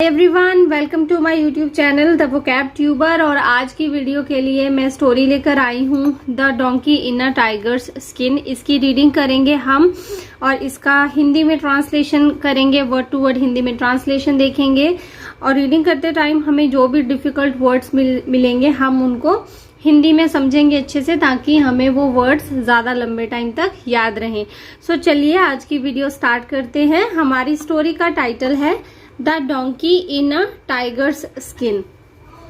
Everyone, welcome to my YouTube channel the vocab tuber. और आज की वीडियो के लिए मैं स्टोरी लेकर आई हूँ the donkey in a tigers skin. इसकी रीडिंग करेंगे हम और इसका हिंदी में ट्रांसलेशन करेंगे, वर्ड टू वर्ड हिंदी में ट्रांसलेशन देखेंगे। और रीडिंग करते टाइम हमें जो भी डिफिकल्ट वर्ड्स मिलेंगे हम उनको हिंदी में समझेंगे अच्छे से, ताकि हमें वो वर्ड्स ज्यादा लंबे टाइम तक याद रहें। सो चलिए आज की वीडियो स्टार्ट करते हैं। हमारी स्टोरी का टाइटल है the donkey in a tigers skin.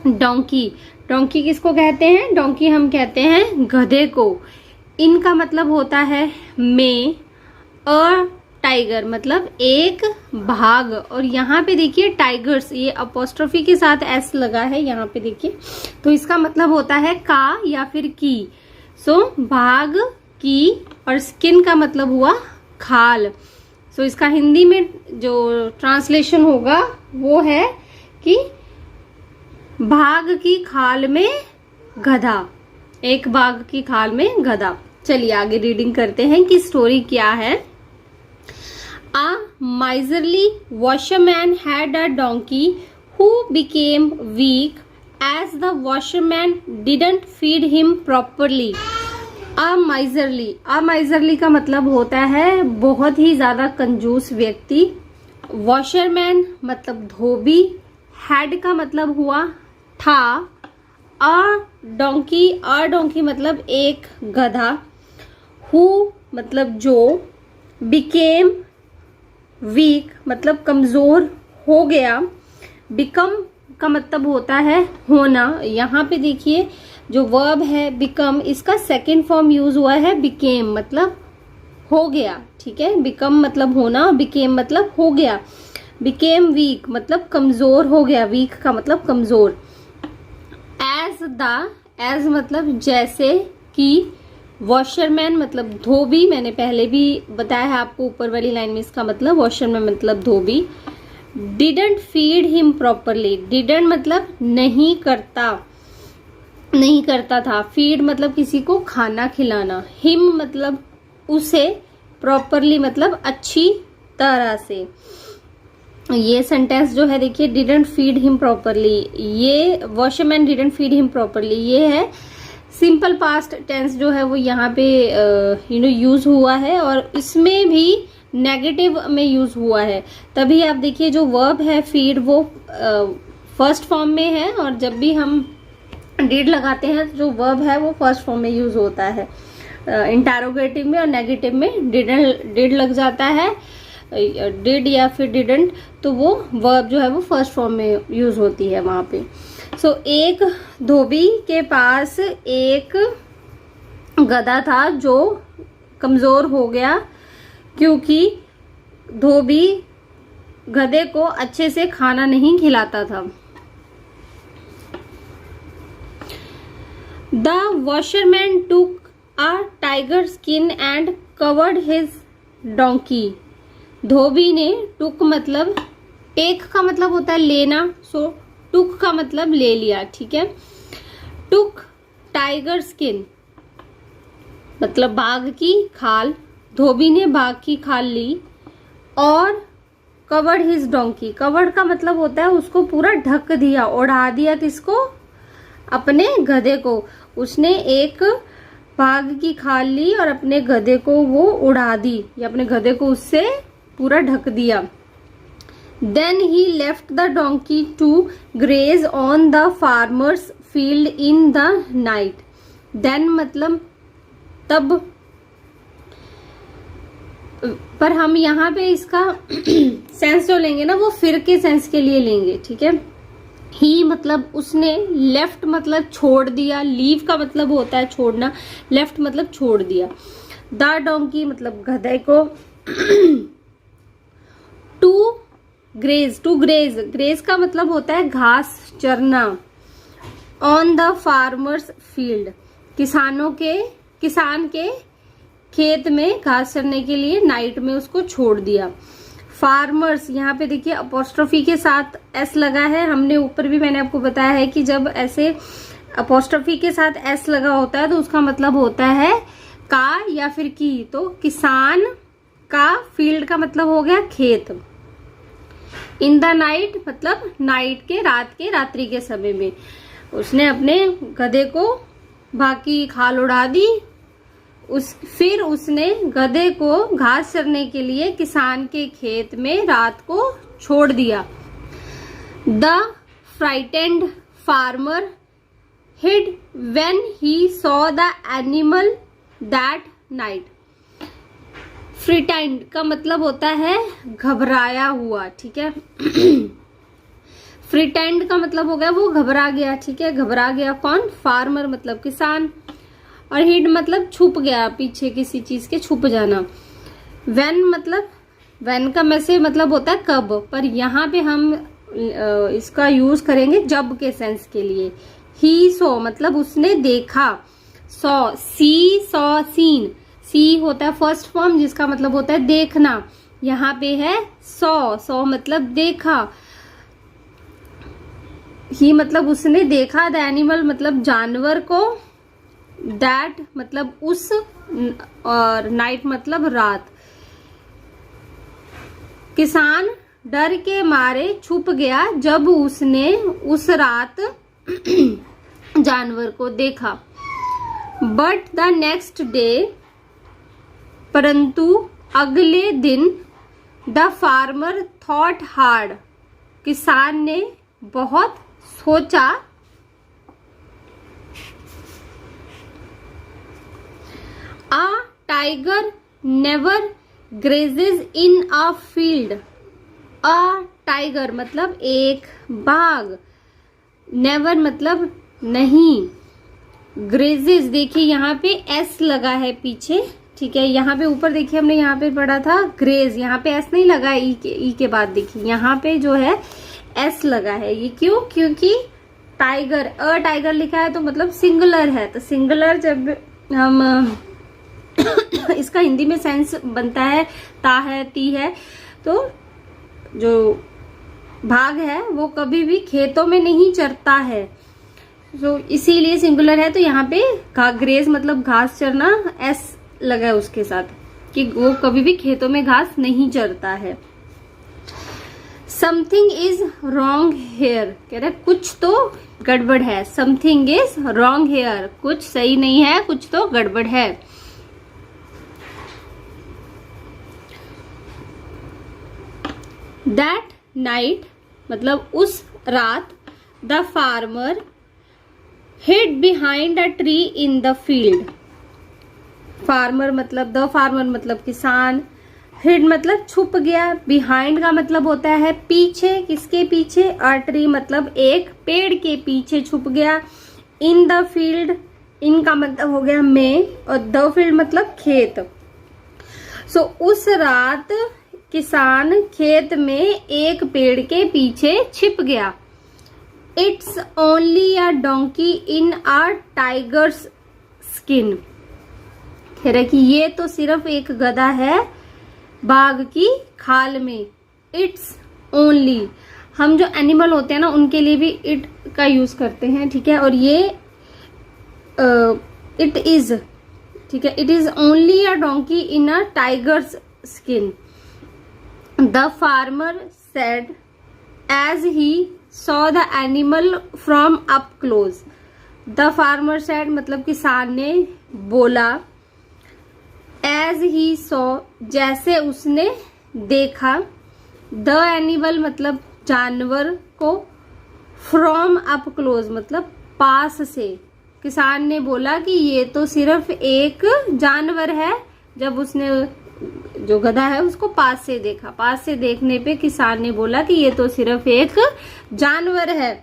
Donkey, donkey किसको कहते हैं? डोंकी हम कहते हैं गधे को। इनका मतलब होता है में, अ टाइगर मतलब एक भाग। और यहाँ पे देखिए टाइगर्स, ये अपोस्ट्रोफी के साथ एस लगा है यहाँ पे देखिए, तो इसका मतलब होता है का या फिर की। सो भाग की, और स्किन का मतलब हुआ खाल। सो इसका हिंदी में जो ट्रांसलेशन होगा वो है कि भाग की खाल में गधा, एक भाग की खाल में गधा। चलिए आगे रीडिंग करते हैं कि स्टोरी क्या है। A miserly washerman had a donkey who became weak as the washerman didn't feed him properly. A miserly का मतलब होता है बहुत ही ज्यादा कंजूस व्यक्ति। वॉशरमैन मतलब धोबी। हैड का मतलब हुआ था। अ डोंकी मतलब एक गधा। हु मतलब जो। बिकेम वीक मतलब कमजोर हो गया। बिकम का मतलब होता है होना। यहाँ पे देखिए जो वर्ब है बिकम, इसका सेकंड फॉर्म यूज हुआ है बिकेम मतलब हो गया। ठीक है, बिकम मतलब होना, बिकेम मतलब हो गया। बिकेम वीक मतलब कमजोर हो गया, वीक का मतलब कमजोर। एज मतलब जैसे कि। वॉशरमैन मतलब धोबी, मैंने पहले भी बताया है आपको ऊपर वाली लाइन में इसका मतलब वॉशरमैन मतलब धोबी। Didn't feed him properly, didn't मतलब नहीं करता था। फीड मतलब किसी को खाना खिलाना। हिम मतलब उसे। प्रॉपरली मतलब अच्छी तरह से। ये सेंटेंस जो है देखिए, डिडंट फीड हिम प्रॉपरली, ये washerman didn't feed him properly, ये है सिंपल पास्ट टेंस जो है वो यहाँ पे यूज हुआ है, और इसमें भी नेगेटिव में यूज हुआ है। तभी आप देखिए जो वर्ब है फीड वो फर्स्ट फॉर्म में है, और जब भी हम डिड लगाते हैं जो वर्ब है वो फर्स्ट फॉर्म में यूज होता है। इंटरोगेटिव में और नेगेटिव में डिड लग जाता है, डिड या फिर डिडंट, तो वो वर्ब जो है वो फर्स्ट फॉर्म में यूज होती है वहां पे। सो एक धोबी के पास एक गधा था जो कमजोर हो गया, क्योंकि धोबी गधे को अच्छे से खाना नहीं खिलाता था। The washerman took a tiger skin and covered his donkey. धोबी ने, टुक मतलब टेक का मतलब होता है लेना, सो टुक का मतलब ले लिया। ठीक है, टुक टाइगर स्किन मतलब बाघ की खाल। धोबी ने बाघ की खाल ली और कवर्ड हिज डोंकी, कवर्ड का मतलब होता है उसको पूरा ढक दिया, ओढ़ा दिया। किसको? अपने गधे को। उसने एक बाघ की खाल ली और अपने गधे को वो उड़ा दी, या अपने गधे को उससे पूरा ढक दिया। Then he left the donkey to graze on the farmer's field in the night. Then मतलब तब, पर हम यहाँ पे इसका सेंस जो लेंगे ना वो फिर के सेंस के लिए लेंगे। ठीक है, ही मतलब उसने, लेफ्ट मतलब छोड़ दिया, लीव का मतलब होता है छोड़ना, लेफ्ट मतलब छोड़ दिया। द डोंकी मतलब गधे को। टू ग्रेज का मतलब होता है घास चरना। ऑन द फार्मर्स फील्ड किसान के खेत में घास चरने के लिए नाइट में उसको छोड़ दिया। फार्मर्स यहाँ पे देखिए अपोस्ट्रोफी के साथ एस लगा है। हमने ऊपर भी मैंने आपको बताया है कि जब ऐसे अपोस्ट्रोफी के साथ एस लगा होता है तो उसका मतलब होता है का या फिर की। तो किसान का, फील्ड का मतलब हो गया खेत। इन द नाइट मतलब नाइट के, रात के, रात्रि के समय में उसने अपने गधे को बाकी खाल उड़ा दी। फिर उसने गधे को घास चरने के लिए किसान के खेत में रात को छोड़ दिया। The frightened farmer hid when he saw the animal that night। फ्रिटेंड का मतलब होता है घबराया हुआ, ठीक है। फ्रिटेंड का मतलब हो गया वो घबरा गया, ठीक है। घबरा गया कौन? फार्मर मतलब किसान। और हिड मतलब छुप गया, पीछे किसी चीज के छुप जाना। वेन मतलब, वेन का मैसे मतलब होता है कब, पर यहाँ पे हम इसका यूज करेंगे जब के सेंस के लिए। ही सो मतलब उसने देखा। सॉ, सी, सॉ, सीन। सी होता है फर्स्ट फॉर्म जिसका मतलब होता है देखना। यहाँ पे है सॉ, सॉ मतलब देखा। ही मतलब उसने देखा। द एनिमल मतलब जानवर को। दैट मतलब उस, और नाइट मतलब रात। किसान डर के मारे छुप गया जब उसने उस रात जानवर को देखा। बट द नेक्स्ट डे, परंतु अगले दिन, द फार्मर थॉट हार्ड, किसान ने बहुत सोचा। A tiger never grazes in a field. A tiger मतलब एक बाघ। नेवर मतलब नहीं। ग्रेजेस देखिए यहाँ पे एस लगा है पीछे, ठीक है। यहाँ पे ऊपर देखिए हमने यहाँ पे पढ़ा था ग्रेज, यहाँ पे एस नहीं लगा है। ई के बाद देखिए यहाँ पे जो है एस लगा है। ये क्यों? क्योंकि टाइगर, अ टाइगर लिखा है तो मतलब सिंगुलर है। तो सिंगुलर जब हम इसका हिंदी में सेंस बनता है ता है, ती है, तो जो भाग है वो कभी भी खेतों में नहीं चरता है। तो इसीलिए सिंगुलर है। तो यहाँ पे ग्रेज मतलब घास चरना, एस लगा है उसके साथ, कि वो कभी भी खेतों में घास नहीं चरता है। समथिंग इज रॉन्ग हेयर, कह रहे कुछ तो गड़बड़ है। समथिंग इज रॉन्ग हेयर, कुछ सही नहीं है, कुछ तो गड़बड़ है। दैट नाइट मतलब उस रात, the farmer hid behind a tree in the field. Farmer मतलब, द फार्मर मतलब किसान। हिड मतलब छुप गया। बिहाइंड का मतलब होता है पीछे। किसके पीछे? अ ट्री मतलब एक पेड़ के पीछे छुप गया। इन द फील्ड, इन का मतलब हो गया में, और द फील्ड मतलब खेत। सो उस रात किसान खेत में एक पेड़ के पीछे छिप गया। It's only a donkey in a tigers skin, कह रहा कि ये तो सिर्फ एक गधा है बाघ की खाल में। इट्स ओनली, हम जो एनिमल होते हैं ना उनके लिए भी इट का यूज करते हैं, ठीक है। और ये इट इज, ठीक है। It is only a donkey in a tigers skin. The farmer said as he saw the animal from up close। The farmer said मतलब किसान ने बोला। as he saw जैसे उसने देखा। the animal मतलब जानवर को। from up close मतलब पास से। किसान ने बोला कि ये तो सिर्फ एक जानवर है। जब उसने जो गधा है उसको पास से देखा, पास से देखने पे किसान ने बोला कि ये तो सिर्फ एक जानवर है।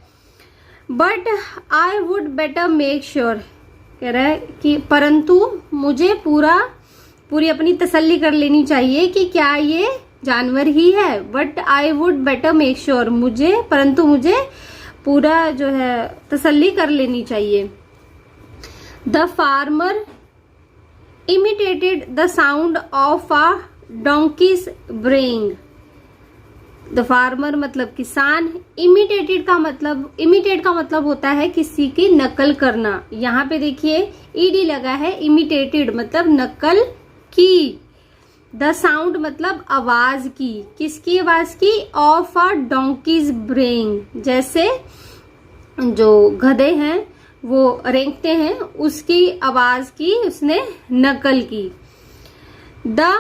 But I would better make sure, कह रहा है कि परंतु मुझे पूरी अपनी तसल्ली कर लेनी चाहिए कि क्या ये जानवर ही है। But I would better make sure, परंतु मुझे पूरा जो है तसल्ली कर लेनी चाहिए। The farmer imitated the sound of a donkey's braying। The farmer मतलब किसान। imitate का मतलब होता है किसी की नकल करना। यहाँ पे देखिए ed लगा है। imitated मतलब नकल की। द साउंड मतलब आवाज की, किसकी आवाज की? ऑफ अ डोंकीज ब्रेइंग, जैसे जो गधे हैं वो रेंगते हैं उसकी आवाज की उसने नकल की। The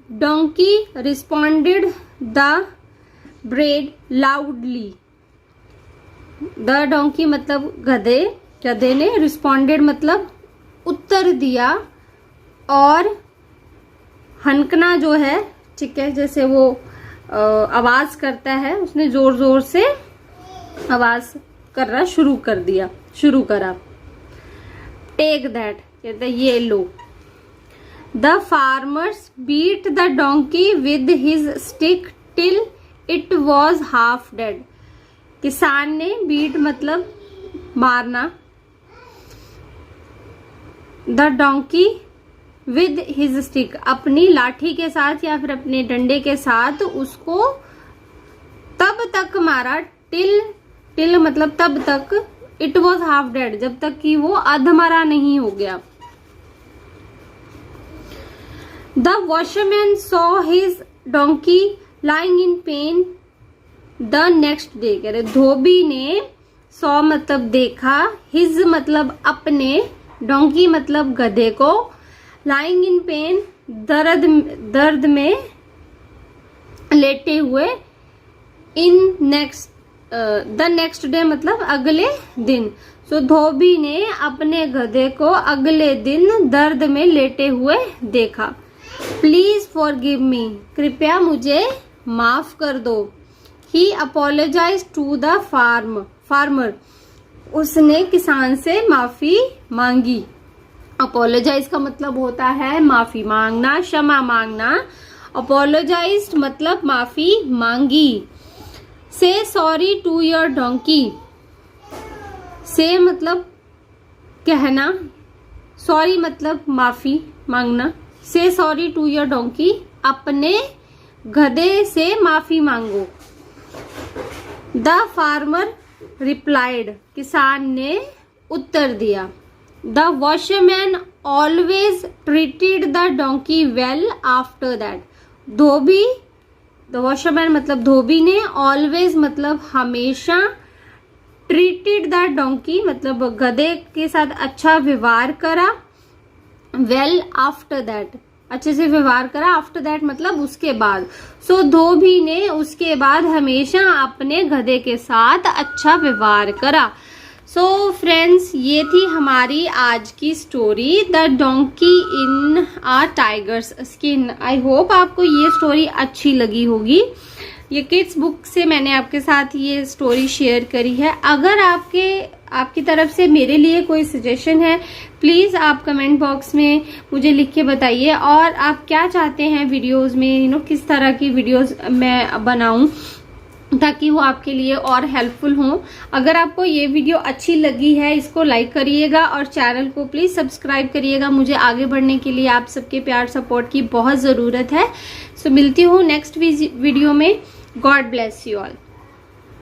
donkey responded the bread loudly. The donkey मतलब गधे ने रिस्पॉन्डेड मतलब उत्तर दिया, और हनकना जो है, ठीक है, जैसे वो आवाज करता है, उसने जोर जोर से आवाज करना शुरू करा। टेक दैट कहते ये लो। The farmers beat the donkey with his stick till it was half dead. किसान ने बीट मतलब मारना, the donkey with his stick अपनी लाठी के साथ या फिर अपने डंडे के साथ उसको तब तक मारा, टिल मतलब तब तक, इट वॉज हाफ डेड जब तक कि वो अधमरा नहीं हो गया। The washerman saw his donkey lying in pain the next day. कह रहे धोबी ने सॉ मतलब देखा, हिज मतलब अपने, डोंकी मतलब गधे को, लाइंग इन पेन दर्द में लेटे हुए, in next the next day मतलब अगले दिन। सो धोबी ने अपने गधे को अगले दिन दर्द में लेटे हुए देखा। प्लीज फॉरगिव मी, कृपया मुझे माफ कर दो। ही अपोलोजाइज टू द फार्मर, उसने किसान से माफी मांगी। अपोलोजाइज का मतलब होता है माफी मांगना, क्षमा मांगना। अपोलोजाइज मतलब माफी मांगी। से सॉरी टू योर डोंकी, से मतलब कहना, सॉरी मतलब माफी मांगना। से सॉरी टू योर डोंकी, अपने गधे से माफी मांगो। द फार्मर रिप्लाइड, किसान ने उत्तर दिया। The washerman always treated the donkey well after that. Dhobi, the washerman मतलब धोबी ने, ऑलवेज मतलब हमेशा, ट्रीटेड द डोंकी मतलब गधे के साथ अच्छा व्यवहार करा, वेल आफ्टर दैट अच्छे से व्यवहार करा, आफ्टर दैट मतलब उसके बाद। सो धोबी ने उसके बाद हमेशा अपने गधे के साथ अच्छा व्यवहार करा। सो फ्रेंड्स, ये थी हमारी आज की story, the donkey in a tigers skin. I hope आपको ये स्टोरी अच्छी लगी होगी। ये किड्स बुक से मैंने आपके साथ ये स्टोरी शेयर करी है। अगर आपकी तरफ से मेरे लिए कोई सजेशन है, प्लीज आप कमेंट बॉक्स में मुझे लिख के बताइए, और आप क्या चाहते हैं वीडियोस में, किस तरह की वीडियोस मैं बनाऊं ताकि वो आपके लिए और हेल्पफुल हो। अगर आपको ये वीडियो अच्छी लगी है, इसको लाइक करिएगा और चैनल को प्लीज सब्सक्राइब करिएगा। मुझे आगे बढ़ने के लिए आप सबके प्यार सपोर्ट की बहुत जरूरत है। सो मिलती हूँ नेक्स्ट वीडियो में। God bless you all.